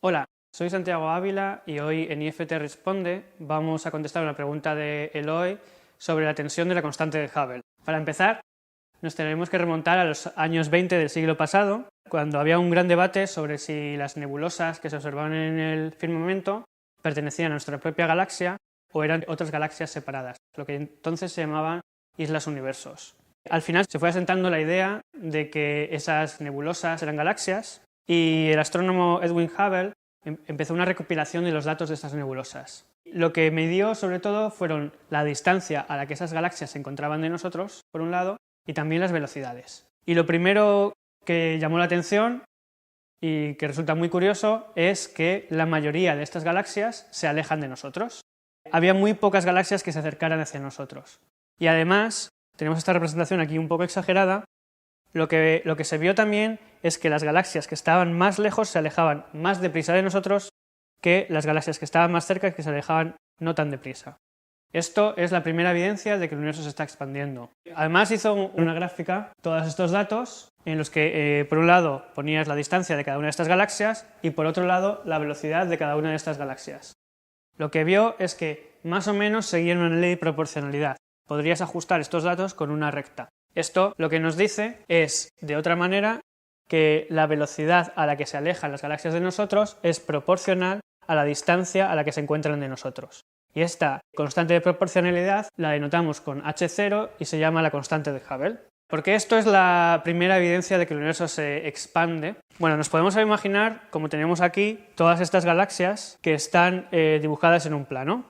Hola, soy Santiago Ávila y hoy en IFT Responde vamos a contestar una pregunta de Eloy sobre la tensión de la constante de Hubble. Para empezar, nos tenemos que remontar a los años 20 del siglo pasado, cuando había un gran debate sobre si las nebulosas que se observaban en el firmamento pertenecían a nuestra propia galaxia o eran otras galaxias separadas, lo que entonces se llamaban islas universos. Al final se fue asentando la idea de que esas nebulosas eran galaxias y el astrónomo Edwin Hubble empezó una recopilación de los datos de estas nebulosas. Lo que midió sobre todo fueron la distancia a la que esas galaxias se encontraban de nosotros, por un lado, y también las velocidades. Y lo primero que llamó la atención y que resulta muy curioso es que la mayoría de estas galaxias se alejan de nosotros. Había muy pocas galaxias que se acercaran hacia nosotros. Y además, tenemos esta representación aquí un poco exagerada, lo que se vio también es que las galaxias que estaban más lejos se alejaban más deprisa de nosotros que las galaxias que estaban más cerca y que se alejaban no tan deprisa. Esto es la primera evidencia de que el universo se está expandiendo. Además hizo una gráfica, todos estos datos, en los que por un lado ponías la distancia de cada una de estas galaxias y por otro lado la velocidad de cada una de estas galaxias. Lo que vio es que más o menos seguían una ley de proporcionalidad. Podrías ajustar estos datos con una recta. Esto lo que nos dice es, de otra manera, que la velocidad a la que se alejan las galaxias de nosotros es proporcional a la distancia a la que se encuentran de nosotros. Y esta constante de proporcionalidad la denotamos con h0 y se llama la constante de Hubble. Porque esto es la primera evidencia de que el universo se expande. Bueno, nos podemos imaginar, como tenemos aquí, todas estas galaxias que están dibujadas en un plano.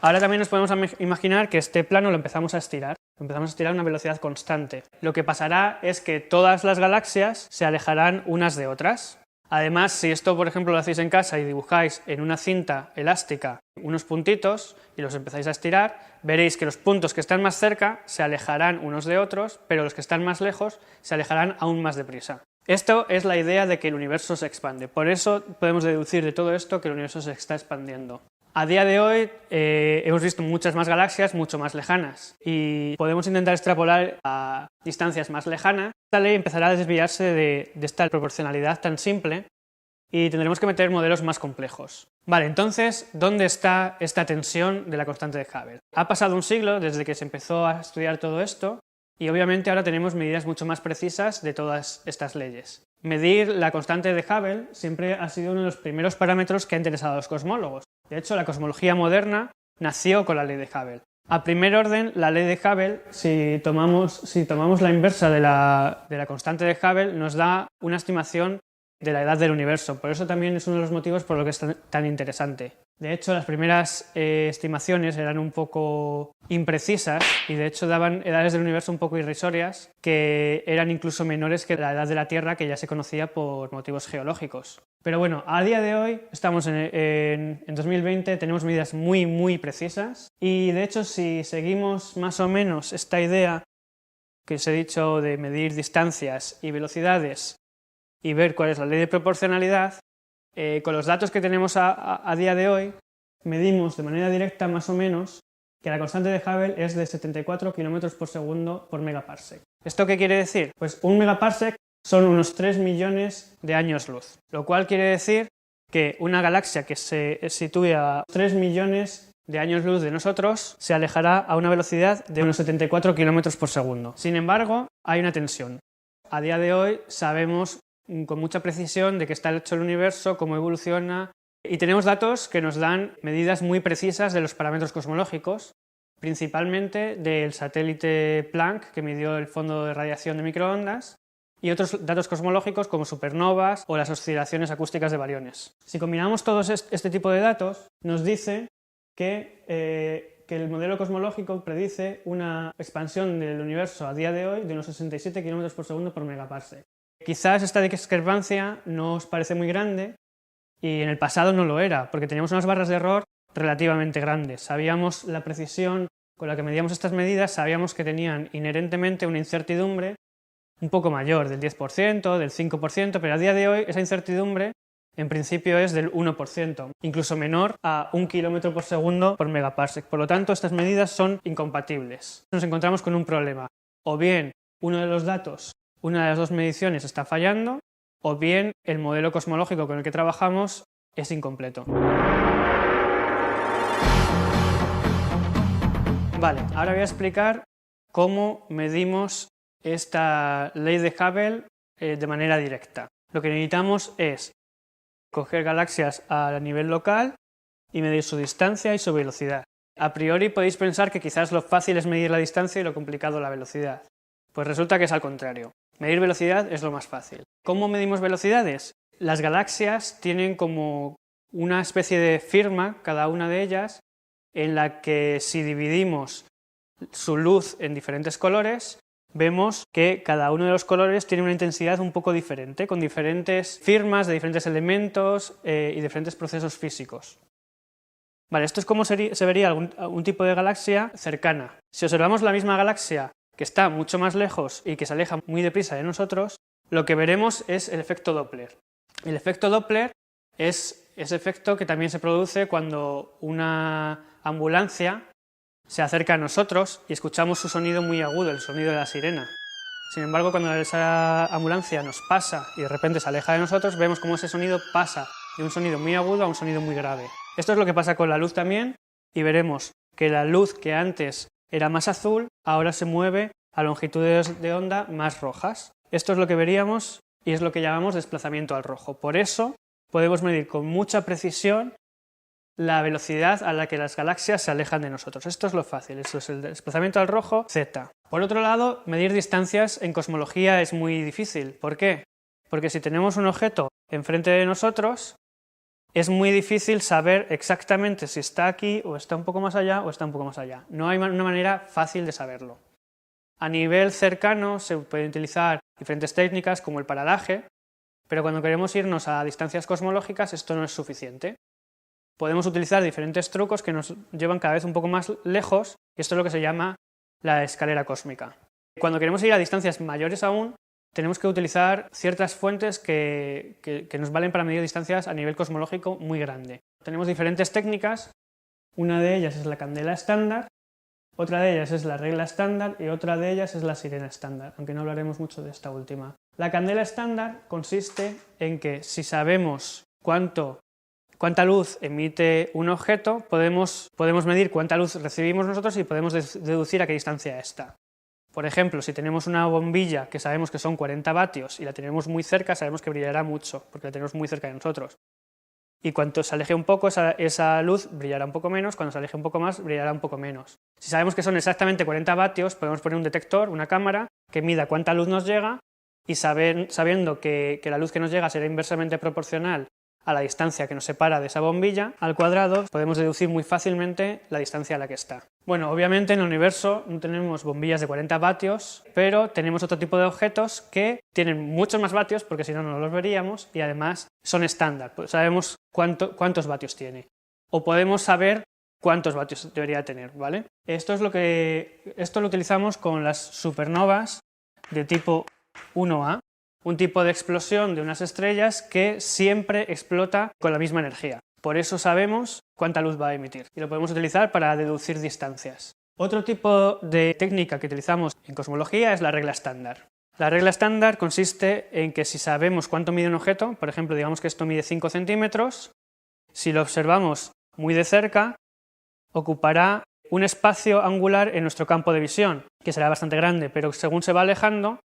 Ahora también nos podemos imaginar que este plano lo empezamos a estirar a una velocidad constante. Lo que pasará es que todas las galaxias se alejarán unas de otras. Además, si esto, por ejemplo, lo hacéis en casa y dibujáis en una cinta elástica unos puntitos y los empezáis a estirar, veréis que los puntos que están más cerca se alejarán unos de otros, pero los que están más lejos se alejarán aún más deprisa. Esto es la idea de que el universo se expande. Por eso podemos deducir de todo esto que el universo se está expandiendo. A día de hoy hemos visto muchas más galaxias mucho más lejanas y podemos intentar extrapolar a distancias más lejanas. Esta ley empezará a desviarse de esta proporcionalidad tan simple y tendremos que meter modelos más complejos. Vale, entonces, ¿dónde está esta tensión de la constante de Hubble? Ha pasado un siglo desde que se empezó a estudiar todo esto y obviamente ahora tenemos medidas mucho más precisas de todas estas leyes. Medir la constante de Hubble siempre ha sido uno de los primeros parámetros que ha interesado a los cosmólogos. De hecho, la cosmología moderna nació con la ley de Hubble. A primer orden, la ley de Hubble, si tomamos la inversa de la constante de Hubble, nos da una estimación de la edad del universo. Por eso también es uno de los motivos por los que es tan interesante. De hecho, las primeras estimaciones eran un poco imprecisas y de hecho daban edades del universo un poco irrisorias que eran incluso menores que la edad de la Tierra, que ya se conocía por motivos geológicos. Pero bueno, a día de hoy estamos en 2020, tenemos medidas muy precisas y de hecho si seguimos más o menos esta idea que os he dicho de medir distancias y velocidades y ver cuál es la ley de proporcionalidad, con los datos que tenemos a día de hoy, medimos de manera directa más o menos que la constante de Hubble es de 74 km por segundo por megaparsec. ¿Esto qué quiere decir? Pues un megaparsec son unos 3 millones de años luz, lo cual quiere decir que una galaxia que se sitúe a 3 millones de años luz de nosotros se alejará a una velocidad de unos 74 km por segundo. Sin embargo, hay una tensión. A día de hoy sabemos con mucha precisión de qué está hecho el universo, cómo evoluciona, y tenemos datos que nos dan medidas muy precisas de los parámetros cosmológicos, principalmente del satélite Planck, que midió el fondo de radiación de microondas, y otros datos cosmológicos como supernovas o las oscilaciones acústicas de bariones. Si combinamos todos este tipo de datos, nos dice que el modelo cosmológico predice una expansión del universo a día de hoy de unos 67 km por segundo por megaparsec. Quizás esta discrepancia no os parece muy grande y en el pasado no lo era, porque teníamos unas barras de error relativamente grandes. Sabíamos la precisión con la que medíamos estas medidas, sabíamos que tenían inherentemente una incertidumbre un poco mayor, del 10%, del 5%, pero a día de hoy esa incertidumbre en principio es del 1%, incluso menor a 1 km por segundo por megaparsec. Por lo tanto, estas medidas son incompatibles. Nos encontramos con un problema. O bien uno de los datos, una de las dos mediciones está fallando, o bien el modelo cosmológico con el que trabajamos es incompleto. Vale, ahora voy a explicar cómo medimos esta ley de Hubble de manera directa. Lo que necesitamos es coger galaxias a nivel local y medir su distancia y su velocidad. A priori podéis pensar que quizás lo fácil es medir la distancia y lo complicado la velocidad. Pues resulta que es al contrario. Medir velocidad es lo más fácil. ¿Cómo medimos velocidades? Las galaxias tienen como una especie de firma, cada una de ellas, en la que si dividimos su luz en diferentes colores, vemos que cada uno de los colores tiene una intensidad un poco diferente, con diferentes firmas de diferentes elementos y diferentes procesos físicos. Vale, esto es como se vería un tipo de galaxia cercana. Si observamos la misma galaxia que está mucho más lejos y que se aleja muy deprisa de nosotros, lo que veremos es el efecto Doppler. El efecto Doppler es ese efecto que también se produce cuando una ambulancia se acerca a nosotros y escuchamos su sonido muy agudo, el sonido de la sirena. Sin embargo, cuando esa ambulancia nos pasa y de repente se aleja de nosotros, vemos cómo ese sonido pasa de un sonido muy agudo a un sonido muy grave. Esto es lo que pasa con la luz también, y veremos que la luz que antes era más azul, ahora se mueve a longitudes de onda más rojas. Esto es lo que veríamos y es lo que llamamos desplazamiento al rojo. Por eso podemos medir con mucha precisión la velocidad a la que las galaxias se alejan de nosotros. Esto es lo fácil, esto es el desplazamiento al rojo, z. Por otro lado, medir distancias en cosmología es muy difícil. ¿Por qué? Porque si tenemos un objeto enfrente de nosotros, es muy difícil saber exactamente si está aquí o está un poco más allá o está un poco más allá. No hay una manera fácil de saberlo. A nivel cercano se pueden utilizar diferentes técnicas como el paralaje, pero cuando queremos irnos a distancias cosmológicas esto no es suficiente. Podemos utilizar diferentes trucos que nos llevan cada vez un poco más lejos, y esto es lo que se llama la escalera cósmica. Cuando queremos ir a distancias mayores aún, tenemos que utilizar ciertas fuentes que nos valen para medir distancias a nivel cosmológico muy grande. Tenemos diferentes técnicas, una de ellas es la candela estándar, otra de ellas es la regla estándar y otra de ellas es la sirena estándar, aunque no hablaremos mucho de esta última. La candela estándar consiste en que si sabemos cuánta luz emite un objeto, podemos medir cuánta luz recibimos nosotros y podemos deducir a qué distancia está. Por ejemplo, si tenemos una bombilla que sabemos que son 40 vatios y la tenemos muy cerca, sabemos que brillará mucho, porque la tenemos muy cerca de nosotros. Y cuanto se aleje un poco, esa luz brillará un poco menos, cuando se aleje un poco más, brillará un poco menos. Si sabemos que son exactamente 40 vatios, podemos poner un detector, una cámara, que mida cuánta luz nos llega, y sabiendo que la luz que nos llega será inversamente proporcional a la distancia que nos separa de esa bombilla al cuadrado, podemos deducir muy fácilmente la distancia a la que está. Bueno, obviamente en el universo no tenemos bombillas de 40 vatios, pero tenemos otro tipo de objetos que tienen muchos más vatios, porque si no, no los veríamos, y además son estándar, pues sabemos cuántos vatios tiene. O podemos saber cuántos vatios debería tener, ¿vale? Esto lo utilizamos con las supernovas de tipo 1A, un tipo de explosión de unas estrellas que siempre explota con la misma energía. Por eso sabemos cuánta luz va a emitir y lo podemos utilizar para deducir distancias. Otro tipo de técnica que utilizamos en cosmología es la regla estándar. La regla estándar consiste en que si sabemos cuánto mide un objeto, por ejemplo, digamos que esto mide 5 centímetros, si lo observamos muy de cerca, ocupará un espacio angular en nuestro campo de visión, que será bastante grande, pero según se va alejando,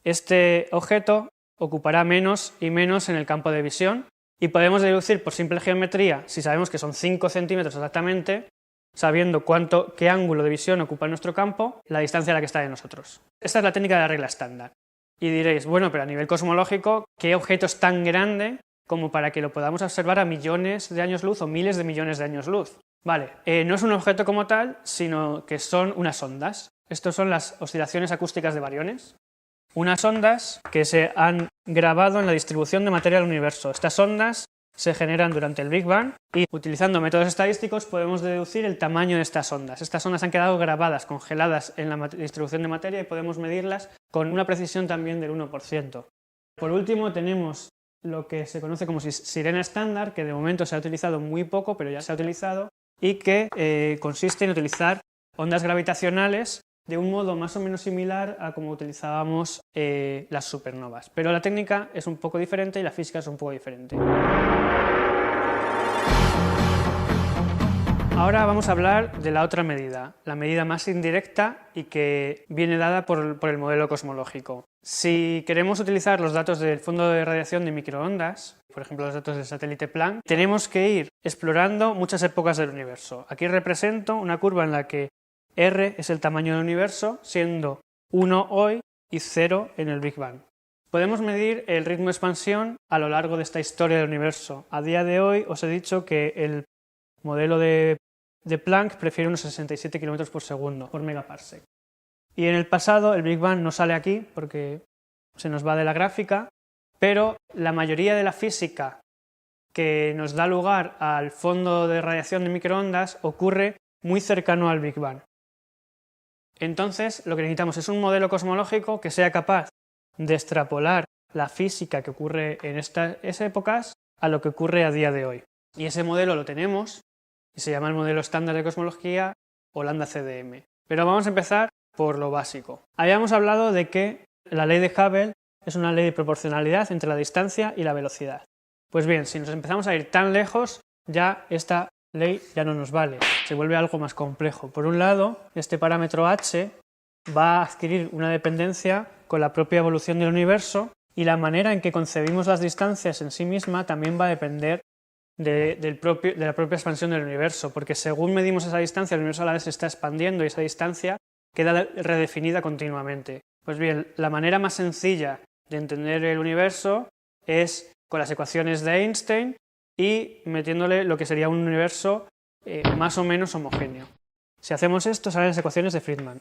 este objeto ocupará menos y menos en el campo de visión y podemos deducir por simple geometría, si sabemos que son 5 centímetros exactamente, sabiendo qué ángulo de visión ocupa nuestro campo, la distancia a la que está de nosotros. Esta es la técnica de la regla estándar. Y diréis, bueno, pero a nivel cosmológico, ¿qué objeto es tan grande como para que lo podamos observar a millones de años luz o miles de millones de años luz? Vale, no es un objeto como tal, sino que son unas ondas. Estas son las oscilaciones acústicas de bariones. Unas ondas que se han grabado en la distribución de materia del universo. Estas ondas se generan durante el Big Bang y utilizando métodos estadísticos podemos deducir el tamaño de estas ondas. Estas ondas han quedado grabadas, congeladas en la distribución de materia y podemos medirlas con una precisión también del 1%. Por último tenemos lo que se conoce como sirena estándar, que de momento se ha utilizado muy poco, pero ya se ha utilizado, y que consiste en utilizar ondas gravitacionales de un modo más o menos similar a como utilizábamos las supernovas, pero la técnica es un poco diferente y la física es un poco diferente. Ahora vamos a hablar de la otra medida, la medida más indirecta y que viene dada por el modelo cosmológico. Si queremos utilizar los datos del fondo de radiación de microondas, por ejemplo los datos del satélite Planck, tenemos que ir explorando muchas épocas del universo. Aquí represento una curva en la que R es el tamaño del universo, siendo 1 hoy y 0 en el Big Bang. Podemos medir el ritmo de expansión a lo largo de esta historia del universo. A día de hoy os he dicho que el modelo de Planck prefiere unos 67 km por segundo por megaparsec. Y en el pasado el Big Bang no sale aquí porque se nos va de la gráfica, pero la mayoría de la física que nos da lugar al fondo de radiación de microondas ocurre muy cercano al Big Bang. Entonces lo que necesitamos es un modelo cosmológico que sea capaz de extrapolar la física que ocurre en estas épocas a lo que ocurre a día de hoy. Y ese modelo lo tenemos y se llama el modelo estándar de cosmología o Lambda-CDM. Pero vamos a empezar por lo básico. Habíamos hablado de que la ley de Hubble es una ley de proporcionalidad entre la distancia y la velocidad. Pues bien, si nos empezamos a ir tan lejos, ya esta ley ya no nos vale, se vuelve algo más complejo. Por un lado, este parámetro h va a adquirir una dependencia con la propia evolución del universo y la manera en que concebimos las distancias en sí misma también va a depender de la propia expansión del universo, porque según medimos esa distancia, el universo a la vez se está expandiendo y esa distancia queda redefinida continuamente. Pues bien, la manera más sencilla de entender el universo es con las ecuaciones de Einstein y metiéndole lo que sería un universo más o menos homogéneo. Si hacemos esto, salen las ecuaciones de Friedman.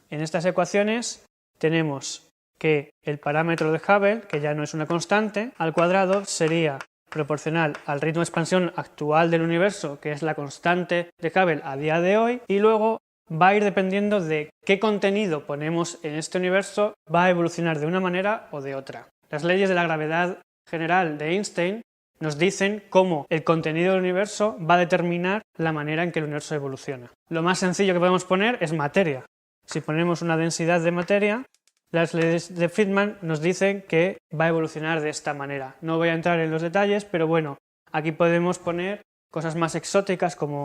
En estas ecuaciones tenemos que el parámetro de Hubble, que ya no es una constante, al cuadrado sería proporcional al ritmo de expansión actual del universo, que es la constante de Hubble a día de hoy, y luego va a ir dependiendo de qué contenido ponemos en este universo, va a evolucionar de una manera o de otra. Las leyes de la gravedad general de Einstein nos dicen cómo el contenido del universo va a determinar la manera en que el universo evoluciona. Lo más sencillo que podemos poner es materia. Si ponemos una densidad de materia, las leyes de Friedman nos dicen que va a evolucionar de esta manera. No voy a entrar en los detalles, pero bueno, aquí podemos poner cosas más exóticas como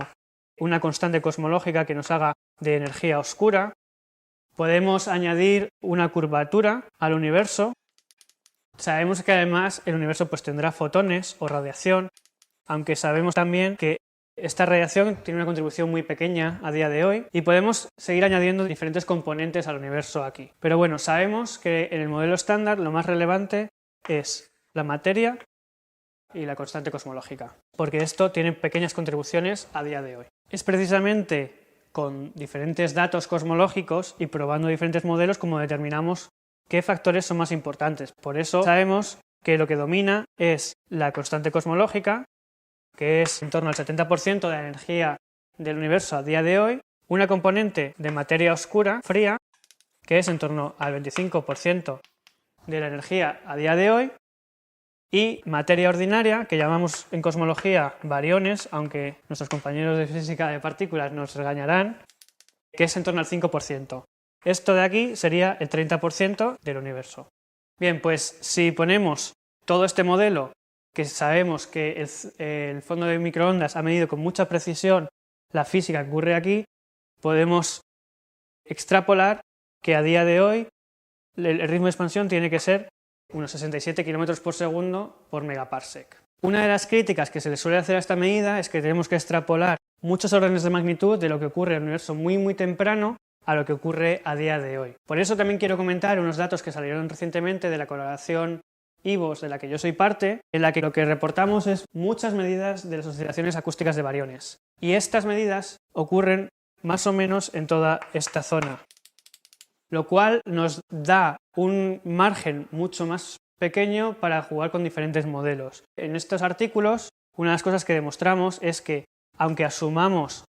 una constante cosmológica que nos haga de energía oscura. Podemos añadir una curvatura al universo. Sabemos que además el universo pues tendrá fotones o radiación, aunque sabemos también que esta radiación tiene una contribución muy pequeña a día de hoy y podemos seguir añadiendo diferentes componentes al universo aquí. Pero bueno, sabemos que en el modelo estándar lo más relevante es la materia y la constante cosmológica, porque esto tiene pequeñas contribuciones a día de hoy. Es precisamente con diferentes datos cosmológicos y probando diferentes modelos como determinamos qué factores son más importantes. Por eso sabemos que lo que domina es la constante cosmológica, que es en torno al 70% de la energía del universo a día de hoy, una componente de materia oscura, fría, que es en torno al 25% de la energía a día de hoy, y materia ordinaria, que llamamos en cosmología bariones, aunque nuestros compañeros de física de partículas nos regañarán, que es en torno al 5%. Esto de aquí sería el 30% del universo. Bien, pues si ponemos todo este modelo, que sabemos que el fondo de microondas ha medido con mucha precisión la física que ocurre aquí, podemos extrapolar que a día de hoy el ritmo de expansión tiene que ser unos 67 km por segundo por megaparsec. Una de las críticas que se le suele hacer a esta medida es que tenemos que extrapolar muchos órdenes de magnitud de lo que ocurre en el universo muy temprano a lo que ocurre a día de hoy. Por eso también quiero comentar unos datos que salieron recientemente de la colaboración IVOS, de la que yo soy parte, en la que lo que reportamos es muchas medidas de las oscilaciones acústicas de bariones. Y estas medidas ocurren más o menos en toda esta zona, lo cual nos da un margen mucho más pequeño para jugar con diferentes modelos. En estos artículos, una de las cosas que demostramos es que, aunque asumamos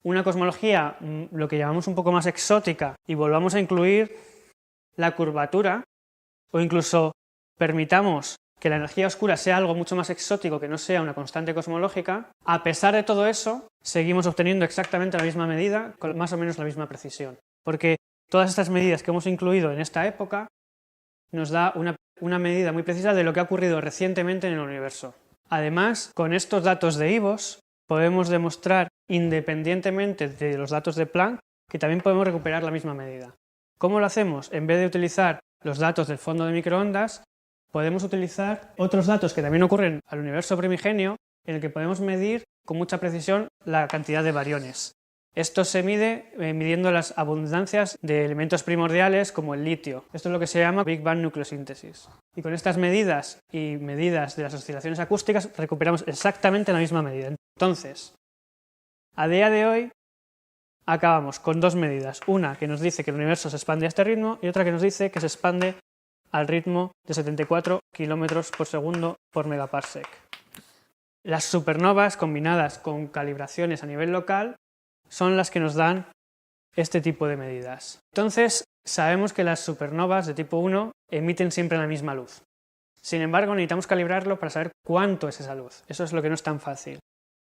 una cosmología, lo que llamamos un poco más exótica, y volvamos a incluir la curvatura, o incluso permitamos que la energía oscura sea algo mucho más exótico que no sea una constante cosmológica, a pesar de todo eso, seguimos obteniendo exactamente la misma medida, con más o menos la misma precisión. Porque todas estas medidas que hemos incluido en esta época nos da una medida muy precisa de lo que ha ocurrido recientemente en el universo. Además, con estos datos de IVOS, podemos demostrar, independientemente de los datos de Planck, que también podemos recuperar la misma medida. ¿Cómo lo hacemos? En vez de utilizar los datos del fondo de microondas, podemos utilizar otros datos que también ocurren al universo primigenio, en el que podemos medir con mucha precisión la cantidad de bariones. Esto se mide midiendo las abundancias de elementos primordiales como el litio. Esto es lo que se llama Big Bang nucleosíntesis. Y con estas medidas y medidas de las oscilaciones acústicas recuperamos exactamente la misma medida. Entonces, a día de hoy acabamos con dos medidas. Una que nos dice que el universo se expande a este ritmo y otra que nos dice que se expande al ritmo de 74 km por segundo por megaparsec. Las supernovas combinadas con calibraciones a nivel local son las que nos dan este tipo de medidas. Entonces, sabemos que las supernovas de tipo 1 emiten siempre la misma luz. Sin embargo, necesitamos calibrarlo para saber cuánto es esa luz. Eso es lo que no es tan fácil.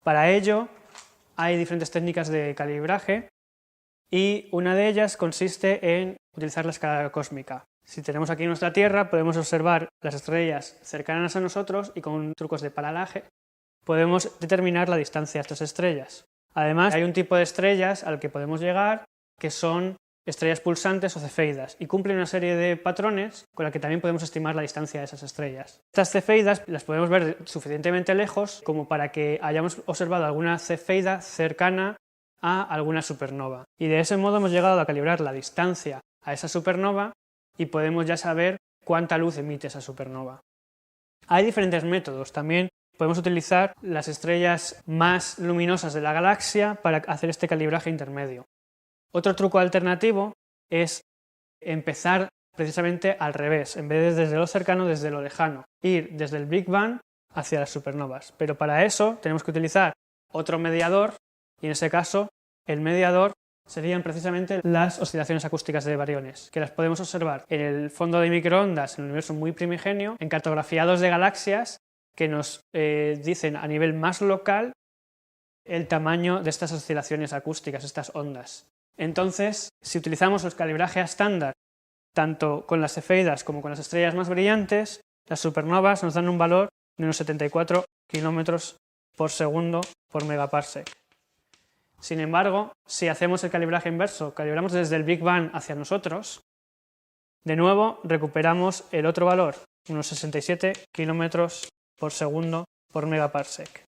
Para ello, hay diferentes técnicas de calibraje y una de ellas consiste en utilizar la escala cósmica. Si tenemos aquí nuestra Tierra, podemos observar las estrellas cercanas a nosotros y con trucos de paralaje podemos determinar la distancia a estas estrellas. Además, hay un tipo de estrellas al que podemos llegar que son estrellas pulsantes o cefeidas y cumplen una serie de patrones con la que también podemos estimar la distancia de esas estrellas. Estas cefeidas las podemos ver suficientemente lejos como para que hayamos observado alguna cefeida cercana a alguna supernova. Y de ese modo hemos llegado a calibrar la distancia a esa supernova y podemos ya saber cuánta luz emite esa supernova. Hay diferentes métodos. También podemos utilizar las estrellas más luminosas de la galaxia para hacer este calibraje intermedio. Otro truco alternativo es empezar precisamente al revés, en vez de desde lo cercano, desde lo lejano, ir desde el Big Bang hacia las supernovas. Pero para eso tenemos que utilizar otro mediador y en ese caso el mediador serían precisamente las oscilaciones acústicas de bariones, que las podemos observar en el fondo de microondas en un universo muy primigenio, en cartografiados de galaxias que nos dicen a nivel más local el tamaño de estas oscilaciones acústicas, estas ondas. Entonces, si utilizamos el calibraje estándar tanto con las cefeidas como con las estrellas más brillantes, las supernovas nos dan un valor de unos 74 km por segundo por megaparsec. Sin embargo, si hacemos el calibraje inverso, calibramos desde el Big Bang hacia nosotros, de nuevo recuperamos el otro valor, unos 67 km por segundo por megaparsec.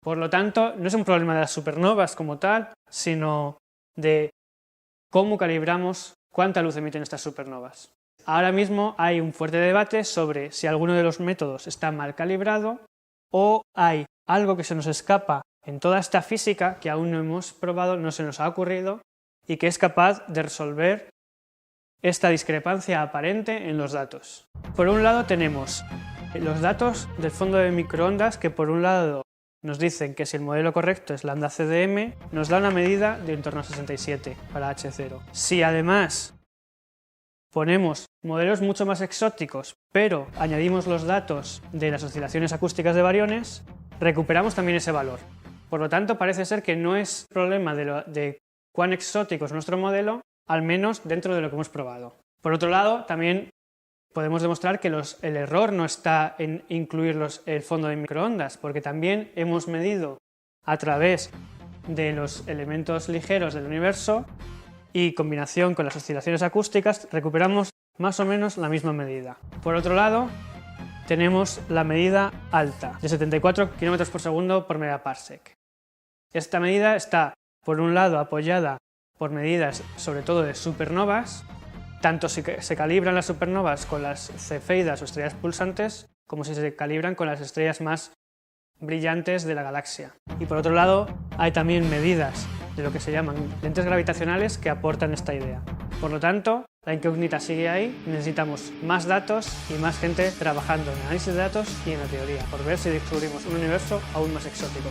Por lo tanto, no es un problema de las supernovas como tal, sino de cómo calibramos cuánta luz emiten estas supernovas. Ahora mismo hay un fuerte debate sobre si alguno de los métodos está mal calibrado o hay algo que se nos escapa en toda esta física que aún no hemos probado, no se nos ha ocurrido y que es capaz de resolver esta discrepancia aparente en los datos. Por un lado tenemos los datos del fondo de microondas que por un lado nos dicen que si el modelo correcto es lambda CDM, nos da una medida de en torno a 67 para H0. Si además ponemos modelos mucho más exóticos, pero añadimos los datos de las oscilaciones acústicas de bariones, recuperamos también ese valor. Por lo tanto, parece ser que no es problema de cuán exótico es nuestro modelo, al menos dentro de lo que hemos probado. Por otro lado, también podemos demostrar que el error no está en incluir el fondo de microondas, porque también hemos medido a través de los elementos ligeros del universo y combinación con las oscilaciones acústicas recuperamos más o menos la misma medida. Por otro lado, tenemos la medida alta, de 74 km por segundo por megaparsec. Esta medida está, por un lado, apoyada por medidas sobre todo de supernovas, tanto si se calibran las supernovas con las cefeidas o estrellas pulsantes, como si se calibran con las estrellas más brillantes de la galaxia. Y por otro lado, hay también medidas de lo que se llaman lentes gravitacionales que aportan esta idea. Por lo tanto, la incógnita sigue ahí, necesitamos más datos y más gente trabajando en análisis de datos y en la teoría, por ver si descubrimos un universo aún más exótico.